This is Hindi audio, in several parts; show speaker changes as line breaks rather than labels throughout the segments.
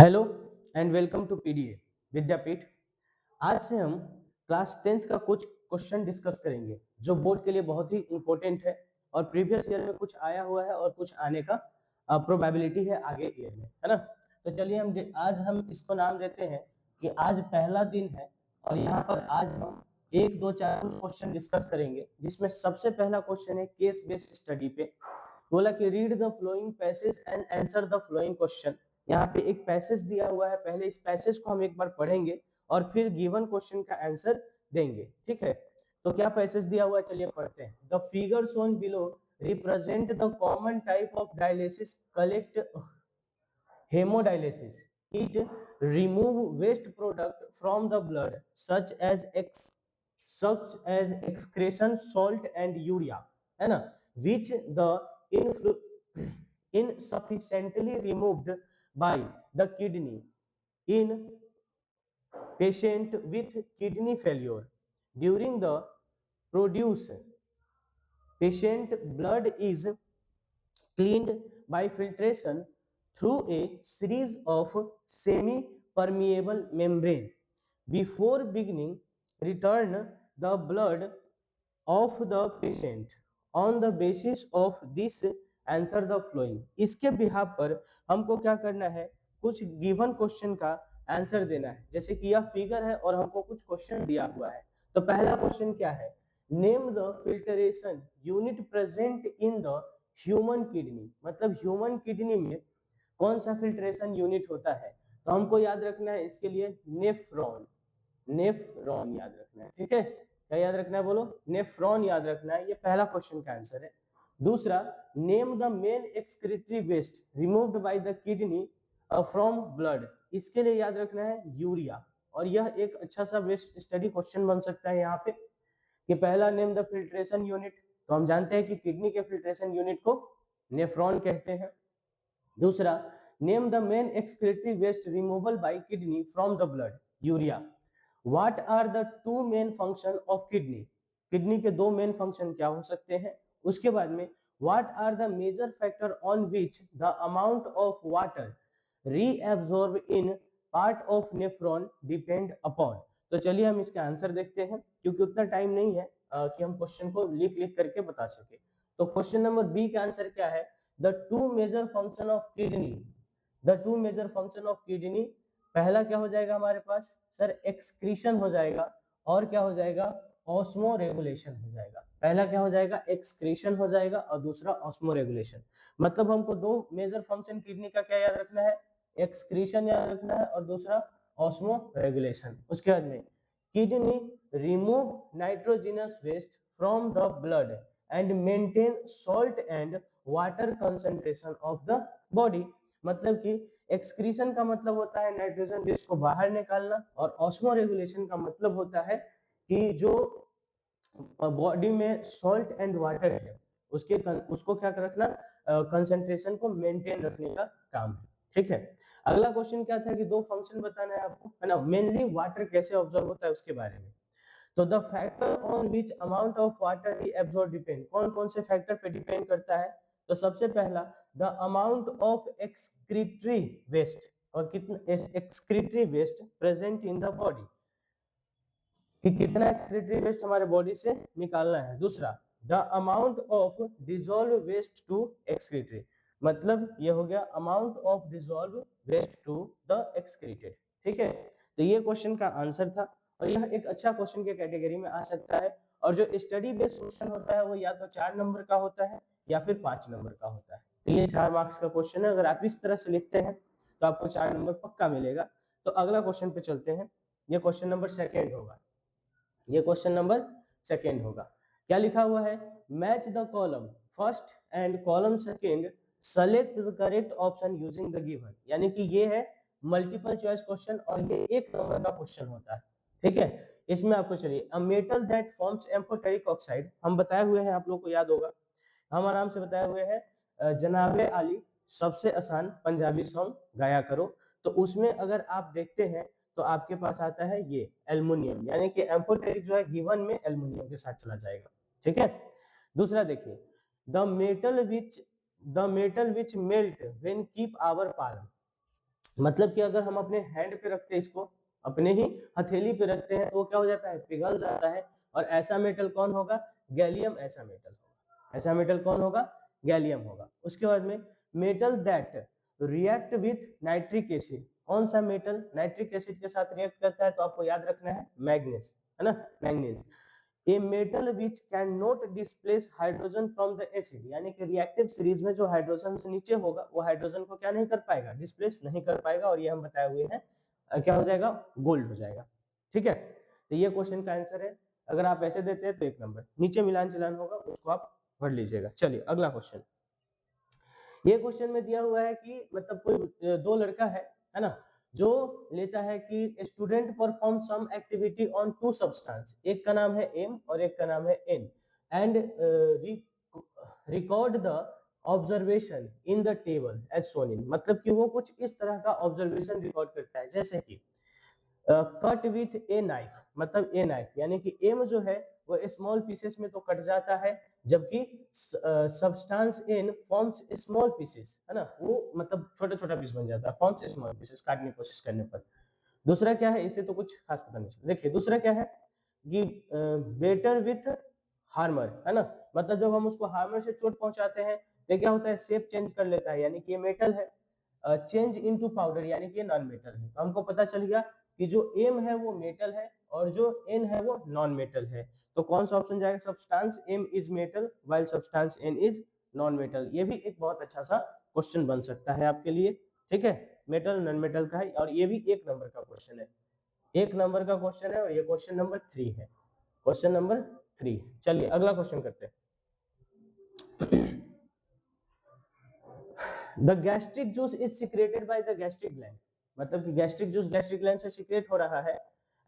Hello and welcome to PDA Vidyapeeth. आज से हम क्लास 10th का कुछ क्वेश्चन डिस्कस करेंगे जो बोर्ड के लिए बहुत ही इंपॉर्टेंट है और प्रीवियस ईयर में कुछ आया हुआ है और कुछ आने का प्रोबेबिलिटी है आगे ईयर में, है ना। तो चलिए आज हम इसको नाम देते हैं कि आज पहला दिन है और यहाँ पर आज हम एक दो चार कुछ क्वेश्चन डिस्कस करेंगे, जिसमें सबसे पहला क्वेश्चन है केस बेस्ड स्टडी पे। बोला कि read the flowing passage and answer the flowing question. यहाँ पे एक पैसेज दिया हुआ है, पहले इस पैसेज को हम एक बार पढ़ेंगे और फिर गिवन क्वेश्चन का आंसर देंगे, ठीक है। तो क्या पैसेज दिया हुआ है, चलिए पढ़ते हैं। The figure shown below represent the common type of dialysis collect hemodialysis. It remove waste product from the blood such as excretion, salt and urea, है ना, which the insufficiently removed by the kidney in patient with kidney failure. During the produce, patient blood is cleaned by filtration through a series of semi-permeable membrane. Before beginning, return the blood of the patient. On the basis of this, answer the following. इसके बिहाफ पर हमको क्या करना है, कुछ गिवन क्वेश्चन का आंसर देना है। जैसे कि यह फिगर है और हमको कुछ क्वेश्चन दिया हुआ है। तो पहला क्वेश्चन क्या है, name the filtration unit present in the human kidney. मतलब ह्यूमन किडनी में कौन सा फिल्ट्रेशन यूनिट होता है, तो हमको याद रखना है इसके लिए नेफ्रॉन। नेफ्रॉन याद रखना है, ठीक है। क्या याद रखना है, बोलो, नेफ्रॉन याद रखना है। ये पहला क्वेश्चन का आंसर है। दूसरा, name the main excretory waste removed by the kidney from blood. इसके लिए याद रखना है यूरिया। और यह एक अच्छा सा वेस्ट स्टडी क्वेश्चन बन सकता है यहाँ पे कि पहला, नेम द फिल्ट्रेशन यूनिट। तो हम जानते हैं कि किडनी के फिल्ट्रेशन यूनिट को नेफ्रॉन कहते हैं। दूसरा, name the main excretory waste removal by kidney from the blood, urea. What are the two main function of kidney. Kidney के दो मेन फंक्शन क्या हो सकते हैं। उसके बाद में, what are the major factor on which the amount of water reabsorb in part of nephron depend upon. तो चलिए हम इसका आंसर देखते हैं, क्योंकि उतना टाइम नहीं है कि हम क्वेश्चन को लिख लिख करके बता सके। तो क्वेश्चन नंबर बी का आंसर क्या है, the two major function of kidney. The two major function of kidney, पहला क्या हो जाएगा हमारे पास सर, एक्सक्रीशन हो जाएगा, और क्या हो जाएगा, ऑस्मो रेगुलेशन हो जाएगा। पहला क्या हो जाएगा, एक्सक्रीशन हो जाएगा, और दूसरा ऑस्मो रेगुलेशन। मतलब हमको दो मेजर फंक्शन किडनी का क्या याद रखना है, एक्सक्रीशन याद रखना है और दूसरा ऑस्मो रेगुलेशन। उसके बाद में, kidney remove nitrogenous waste from the blood and maintain salt and water concentration of the body. मतलब कि एक्सक्रीशन का मतलब होता है नाइट्रोजन वेस्ट को बाहर निकालना, और ऑस्मो रेगुलेशन का मतलब होता है कि जो बॉडी में सॉल्ट एंड वाटर है उसको क्या रखना, कंसंट्रेशन को मेंटेन रखने का काम है, ठीक है। अगला क्वेश्चन क्या था कि दो फंक्शन बताना है आपको, है ना, मेनली वाटर कैसे ऑब्जर्व होता है उसके बारे में। तो the factor on which amount of water is absorb depend, कौन कौन से फैक्टर पे डिपेंड करता है। तो सबसे पहला, the amount of excretory waste, और कितना excretory waste present in the body, कि कितना एक्सक्रीटरी वेस्ट हमारे बॉडी से निकालना है। दूसरा, the amount of dissolve waste to excretory, मतलब ये हो गया amount of dissolve waste to the excreted, ठीक है। तो ये क्वेश्चन का आंसर था, और यह एक अच्छा क्वेश्चन के कैटेगरी में आ सकता है। और जो स्टडी बेस्ड क्वेश्चन होता है वो या तो 4 नंबर का होता है या फिर 5 नंबर का होता है। तो ये 4 मार्क्स का क्वेश्चन है, अगर आप इस तरह से लिखते हैं तो आपको 4 नंबर पक्का मिलेगा। तो अगला क्वेश्चन पे चलते हैं, ये क्वेश्चन नंबर सेकेंड होगा। ये क्वेश्चन नंबर सेकेंड होगा। क्या लिखा हुआ है, match the column first and column second, select the correct option using the given. यानी कि ये है मल्टीपल चॉइस क्वेश्चन और ये एक नंबर का क्वेश्चन होता है, ठीक है। इसमें आपको चलिए, a metal that forms amphoteric oxide, हम बताए हुए हैं, आप लोग को याद होगा, हम आराम से बताए हुए हैं, जनाबे आली सबसे आसान पंजाबी सॉन्ग गाया करो। तो उसमें अगर आप देखते हैं तो आपके पास आता है ये एल्युमिनियम, यानी कि एम्फोटेरिक जो है गिवन में एल्युमिनियम के साथ चला जाएगा, ठीक है। दूसरा देखिए, the metal which melt when keep our palm, मतलब कि अगर हम अपने हैंड पे रखते हैं इसको, अपने ही हथेली पे रखते हैं, तो वो क्या हो जाता है, पिघल जाता है। और ऐसा मेटल कौन होगा, गैलियम ऐसा मेटल होगा। ऐसा मेटल कौन होगा, गैलियम होगा। उसके बाद में metal that react with nitric acid, कौन सा मेटल नाइट्रिक एसिड के साथ रिएक्ट करता है, तो आपको याद रखना है मैग्नीज, है ना, manganese. A metal which can not displace hydrogen from the acid, यानी कि रिएक्टिव सीरीज में जो हाइड्रोजन से नीचे होगा वो हाइड्रोजन को क्या नहीं कर पाएगा, डिस्प्लेस नहीं कर पाएगा, और ये हम बताए हुए हैं क्या हो जाएगा, गोल्ड हो जाएगा। ठीक है, तो ये क्वेश्चन का आंसर है। अगर आप ऐसे देते हैं तो 1 नंबर, नीचे मिलान चलान होगा उसको आप भर लीजिएगा। चलिए अगला क्वेश्चन। ये क्वेश्चन में दिया हुआ है कि मतलब कोई दो लड़का है ना, जो लेता है कि student perform some activity on two substance, एक का नाम है एम और एक का नाम है N, and record the observation in the table as shown in, मतलब कि वो कुछ इस तरह का ऑब्जर्वेशन रिकॉर्ड करता है, जैसे कि कट विथ ए नाइफ, मतलब ए नाइफ यानी कि एम जो है वो स्मॉल पीसेस में तो कट जाता है, जबकि substance N forms small pieces, है ना, वो मतलब छोटा छोटा पीस बन जाता है, फॉर्म्स स्मॉल पीसेस काटने की कोशिश करने पर। दूसरा क्या है, इसे तो कुछ खास पता नहीं चला। देखिए दूसरा क्या है कि बेटर विथ हार्मर, है ना, मतलब जब हम उसको हार्मर से चोट पहुंचाते हैं तो क्या होता है, शेप चेंज कर लेता है, यानी कि ये मेटल है। चेंज इनटू पाउडर, यानी कि ये नॉन मेटल है। तो हमको पता चल गया कि जो एम है वो मेटल है और जो एन है वो नॉन मेटल है। तो कौन सा ऑप्शन जाएगा, substance M is metal while substance N is non metal. ये भी एक बहुत अच्छा सा क्वेश्चन बन सकता है आपके लिए। ठीक है, मेटल नॉन मेटल का है, और ये भी 1 नंबर का क्वेश्चन है। 1 नंबर का क्वेश्चन है, और ये क्वेश्चन नंबर 3 है। Question number 3। चलिए अगला क्वेश्चन करते हैं। The gastric juice is secreted by the gastric gland, मतलब कि गैस्ट्रिक जूस गैस्ट्रिक ग्लैंड से सिक्रेट हो रहा है,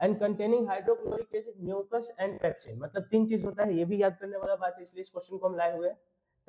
and containing hydrochloric acid, mucus and pepsin, मतलब 3 चीज होता है, ये भी याद करने वाला बात है, इसलिए इस क्वेश्चन को हम लाए हुए हैं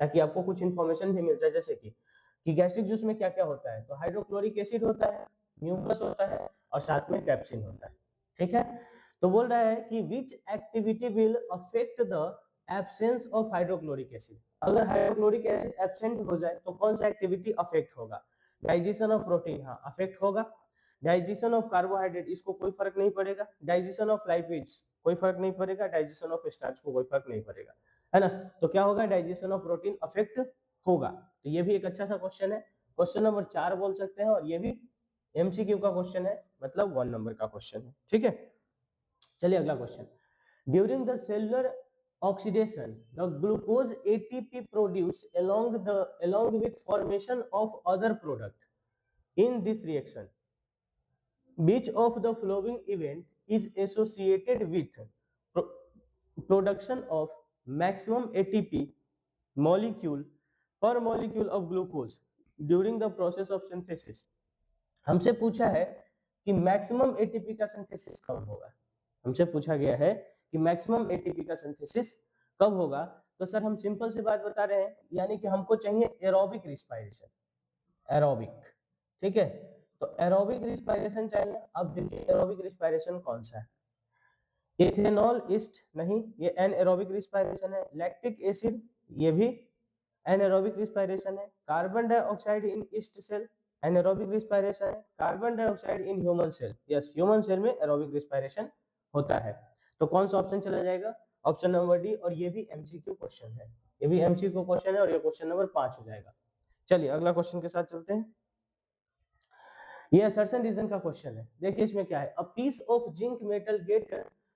ताकि आपको कुछ इंफॉर्मेशन भी मिल जाए। जैसे कि गैस्ट्रिक जूस में क्या क्या होता है, तो हाइड्रोक्लोरिक एसिड होता है, म्यूकस होता है, और साथ में पेप्सिन होता है। ठीक है, तो बोल रहा है कि which activity will affect the absence of hydrochloric acid, अगर हाइड्रोक्लोरिक एसिड एब्सेंट हो जाए तो कौन सा एक्टिविटी अफेक्ट होगा, डाइजेशन ऑफ प्रोटीन, हाँ अफेक्ट होगा। डाइजेशन ऑफ कार्बोहाइड्रेट, इसको कोई फर्क नहीं पड़ेगा। डाइजेशन ऑफ लाइपिड्स, कोई फर्क नहीं पड़ेगा। डाइजेशन ऑफ स्टार्च को कोई फर्क नहीं पड़ेगा, है ना। तो क्या होगा, डाइजेशन ऑफ प्रोटीन अफेक्ट होगा। तो ये भी एक अच्छा सा क्वेश्चन है, क्वेश्चन नंबर 4 बोल सकते हैं, और ये भी एमसीक्यू का क्वेश्चन है, मतलब 1 नंबर का क्वेश्चन है। ठीक है, चलिए अगला question. During the cellular oxidation, the glucose ATP produced along with formation of other product in this reaction, which of the following event is associated with pro production of maximum ATP molecule per molecule of glucose during the process of synthesis। हमसे पूछा है कि मैक्सिमम एटीपी का सिंथेसिस कब होगा, हमसे पूछा गया है कि मैक्सिमम एटीपी का सिंथेसिस कब होगा। तो सर हम सिंपल सी बात बता रहे हैं, यानी कि हमको चाहिए एरोबिक रिस्पायरेशन, एरोबिक। ठीक है, तो एरोबिक रिस्पायरेशन चाहिए। अब देखिए एरोबिक रिस्पायरेशन कौन सा है, इथेनॉल ईस्ट नहीं, ये एनएरोबिक रिस्पायरेशन है। लैक्टिक एसिड, ये भी एनारोबिक रिस्पायरेशन है। Carbon dioxide in yeast cell, anaerobic respiration है। Carbon dioxide in human cell, yes human cell में एरोबिक रिस्पायरेशन होता है। तो कौन सा ऑप्शन चला जाएगा, ऑप्शन नंबर डी। और ये भी एमसीक्यू क्वेश्चन है, ये भी एमसीक्यू क्वेश्चन है, और ये क्वेश्चन नंबर 5 हो जाएगा। चलिए अगला क्वेश्चन के साथ चलते हैं। ये असर्शन रीजन का क्वेश्चन है। देखिए इसमें क्या है, a piece of zinc metal get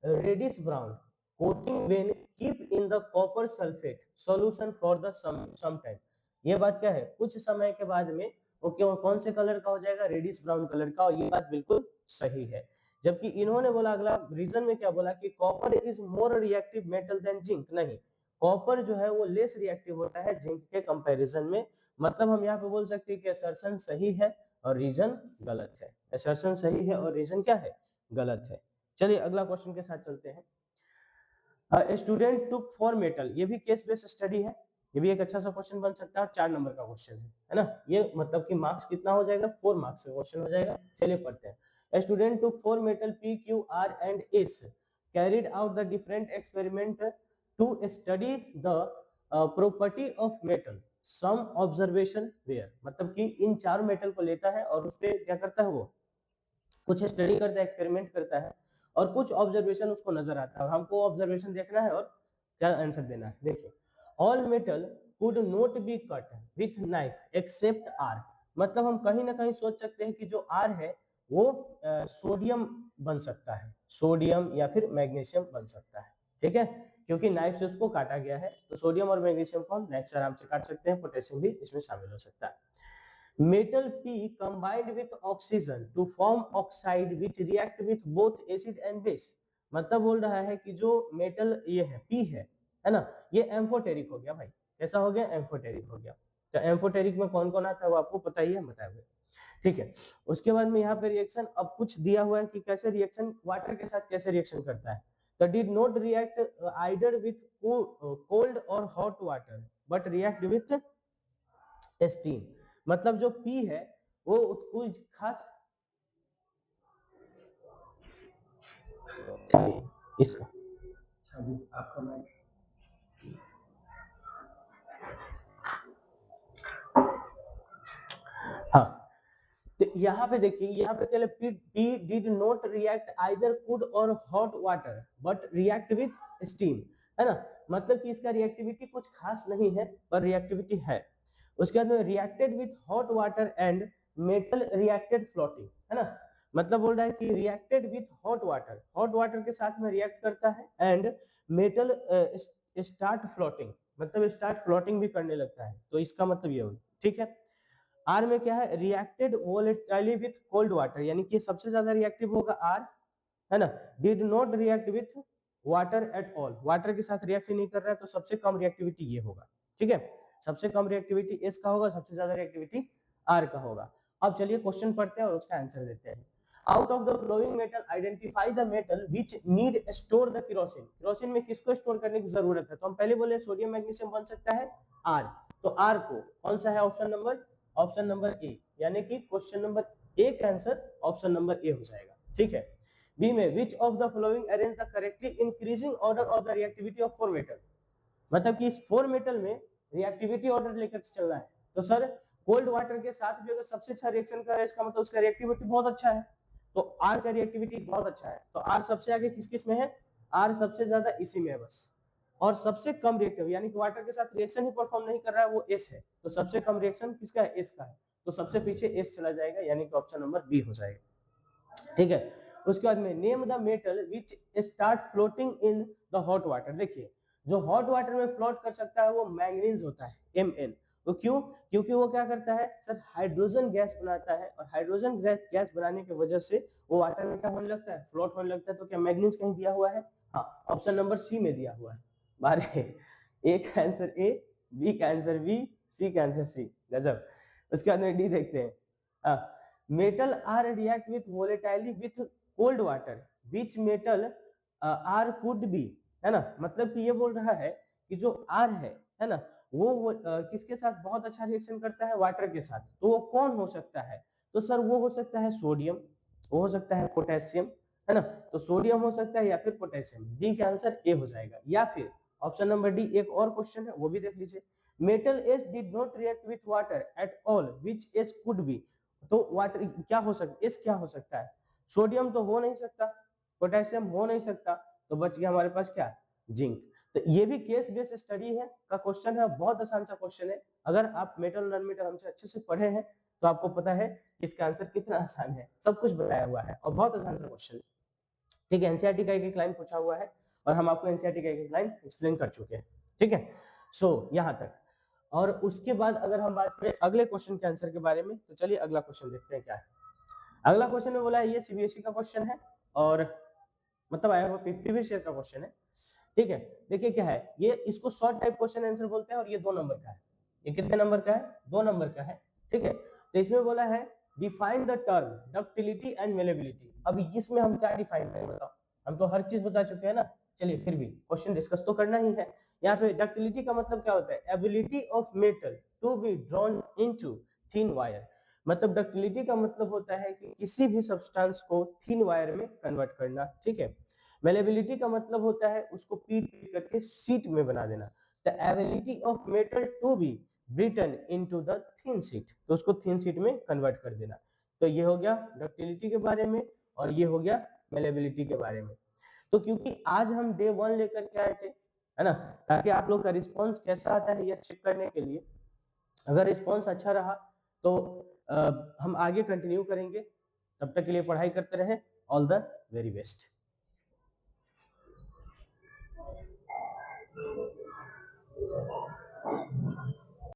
reddish brown coating when keep in the copper sulphate solution for the some time. ये बात क्या है, कुछ समय के बाद में वो क्यों कौन से कलर का हो जाएगा, रेडिश ब्राउन कलर का, और ये बात बिल्कुल सही है। जबकि इन्होंने बोला अगला रीजन में क्या बोला कि copper is more reactive metal than zinc, नहीं, कॉपर जो है वो लेस रिएक्टिव होता है जिंक के कंपैरिजन में। मतलब हम यहाँ पे बोल सकते हैं कि असर्शन सही है और रीजन गलत है, असर्शन सही है और रीजन क्या है, गलत है। चलिए अगला क्वेश्चन के साथ चलते हैं। स्टूडेंट टुक फॉर मेटल, ये भी केस बेस्ड स्टडी है, ये भी एक अच्छा सा क्वेश्चन बन सकता है, 4 नंबर का क्वेश्चन है ना। ये मतलब कि मार्क्स कितना हो जाएगा, 4 मार्क्स का क्वेश्चन हो जाएगा। चलिए पढ़ते हैं। Student took four metal P Q R and S carried out the different experiment to study the property of metal some observation were, मतलब कि इन चार मेटल को लेता है और उस पे क्या करता है, वो कुछ स्टडी करता है, एक्सपेरिमेंट करता है और कुछ ऑब्जर्वेशन उसको नजर आता है और हमको ऑब्जर्वेशन देखना है और क्या आंसर देना है। देखिए, all metal could not be cut with knife except R, मतलब हम कहीं ना कहीं सोच सकते हैं कि जो आर है वो सोडियम बन सकता है, सोडियम या फिर मैग्नीशियम बन सकता है, ठीक है, क्योंकि नाइफ से उसको काटा गया है, तो सोडियम और मैग्नीशियम को हम नाइफ से आराम से काट सकते हैं, पोटेशियम भी इसमें शामिल हो सकता है। Metal P combined with oxygen to form oxide which react with both acid and base, मतलब बोल रहा है कि जो मेटल ये है P है ना, ये एम्फोटेरिक हो गया भाई, कैसा हो गया, एम्फोटेरिक हो गया। तो एम्फोटेरिक में कौन कौन आता है वो आपको पता ही है, बताए हुए, ठीक है। उसके बाद में यहाँ पे रिएक्शन अब कुछ दिया हुआ है कि कैसे रिएक्शन वाटर के साथ कैसे रिएक्शन करता है। तो did not react either with cold और hot water but react with steam, मतलब जो पी है वो कुछ खास इसका आपका हाँ, तो यहाँ पे देखिए, यहाँ पे चले P did not react either cold और hot water but react with steam, है ना, मतलब कि इसका रिएक्टिविटी कुछ खास नहीं है पर रिएक्टिविटी है। उसके बाद में reacted with hot water and metal reacted floating, है ना, मतलब बोल रहा है कि रिएक्टेड विथ हॉट वाटर के साथ में रिएक्ट करता है एंड मेटल स्टार्ट फ्लोटिंग, मतलब स्टार्ट फ्लोटिंग भी करने लगता है, तो इसका मतलब ये हो, ठीक है। आर में क्या है, रिएक्टेड वोलेटाइली विथ कोल्ड वाटर, यानी कि सबसे ज्यादा रिएक्टिव होगा आर, है ना, did not react with water at all, water के साथ रिएक्ट नहीं कर रहा है, तो सबसे कम रिएक्टिविटी ये होगा, ठीक है, सबसे कम रिएक्टिविटी एस का होगा, सबसे ज्यादा रिएक्टिविटी आर का होगा। अब चलिए क्वेश्चन पढ़ते हैं और उसका आंसर देते हैं। Out of the flowing metal identify the metal which need store the kerosene, kerosene में किसको स्टोर करने की जरूरत है, तो हम पहले बोले सोडियम मैग्नीशियम बन सकता है आर, तो आर को कौन सा है, ऑप्शन नंबर ए, यानी कि क्वेश्चन नंबर ए का आंसर ऑप्शन नंबर ए हो जाएगा, ठीक है। बी में which of the following arrange the correctly increasing order of the reactivity of four metal, मतलब कि इस फोर मेटल में रिएक्टिविटी ऑर्डर लेकर चलना है, तो सर कोल्ड वाटर के साथ भी अगर सबसे अच्छा रिएक्शन कर रहा है इसका मतलब उसका रिएक्टिविटी बहुत अच्छा है, तो आर का रिएक्टिविटी बहुत अच्छा है, तो आर सबसे आगे किस किस में है, आर सबसे ज्यादा इसी में है बस, और सबसे कम रिएक्टिव यानी कि वाटर के साथ रिएक्शन ही परफॉर्म नहीं कर रहा है वो एस है, तो सबसे कम रिएक्शन किसका है, एस का है, तो सबसे पीछे एस चला जाएगा, यानी कि ऑप्शन नंबर बी हो जाएगा, ठीक है। उसके बाद में name the metal which start floating in the hot water, देखिए जो हॉट वाटर में फ्लोट कर सकता है वो मैंगनीज होता है, Mn, वो क्यों, क्योंकि वो क्या करता है सर, हाइड्रोजन गैस बनाता है और हाइड्रोजन गैस बनाने की वजह से वो वाटर में क्या होने लगता है, फ्लोट होने लगता है, तो क्या मैग्नीज कहीं दिया हुआ है, हाँ ऑप्शन नंबर सी में दिया हुआ है, बारे ए का आंसर ए, बी का आंसर बी, सी का आंसर सी, गजब। उसके बाद में डी देखते हैं, metal are react with violently with cold water which metal are could be, है ना, मतलब कि ये बोल रहा है कि जो आर है ना, वो किसके साथ बहुत अच्छा रिएक्शन करता है, वाटर के साथ, तो वो कौन हो सकता है, तो सर वो हो सकता है सोडियम, वो हो सकता है पोटेशियम, है ना, तो सोडियम हो सकता है या फिर पोटेशियम, डी का आंसर ए हो जाएगा, या फिर ऑप्शन नंबर डी एक और क्वेश्चन है वो भी देख लीजिए, metal S did not react with water at all which S could be, तो वाटर क्या हो सकता, एस क्या हो सकता है, सोडियम तो हो नहीं सकता, पोटेशियम हो नहीं सकता, तो बच गया हमारे पास क्या, जिंक। तो ये भी केस बेस्ड स्टडी है का क्वेश्चन है, बहुत आसान सा क्वेश्चन है, अगर आप मेटल नॉन मेटल हमसे अच्छे से पढ़े हैं तो आपको पता है कि इसका आंसर कितना आसान है, सब कुछ बताया हुआ है और बहुत आसान सा क्वेश्चन है, ठीक है। एनसीईआरटी का एक लाइन पूछा हुआ है और हम आपको एनसीईआरटी का एक लाइन एक्सप्लेन कर चुके हैं, ठीक है, सो यहाँ तक। और उसके बाद अगर हम बात करें अगले क्वेश्चन के आंसर के बारे में, तो चलिए अगला क्वेश्चन देखते हैं क्या है। अगला क्वेश्चन में बोला है ये सीबीएसई का क्वेश्चन है और मतलब आया हुआ प्रीवियस ईयर का क्वेश्चन है, ठीक है। देखिए क्या है, ये इसको शॉर्ट टाइप क्वेश्चन आंसर बोलते हैं और ये 2 नंबर का है, ये कितने नंबर का है, 2 नंबर का है, ठीक है। तो इसमें बोला है define the term ductility and malleability, अब इसमें हम क्या डिफाइन करें बताओ, हम तो हर चीज बता चुके हैं ना, चलिए फिर भी क्वेश्चन डिस्कस तो करना ही है। यहाँ पे डक्टिलिटी का मतलब क्या होता है, ability of metal to be drawn into thin wire, मतलब डक्टिलिटी का मतलब होता है कि किसी भी सब्सटेंस को थिन वायर में कन्वर्ट करना, ठीक है। मेलेबिलिटी का मतलब होता है उसको पीट पीट करके सीट में बना देना, the ability of metal to be beaten into the thin sheet, तो उसको थिन शीट में कन्वर्ट कर देना। तो ये हो गया डक्टिलिटी के बारे में और ये हो गया मेलेबिलिटी के बारे में। तो क्योंकि आज हम डे 1 लेकर के आए थे, है ना, ताकि आप लोग का रिस्पॉन्स कैसा आता है ये चेक करने के लिए। अगर रिस्पॉन्स अच्छा रहा तो हम आगे कंटिन्यू करेंगे। तब तक के लिए पढ़ाई करते रहें। All the very best.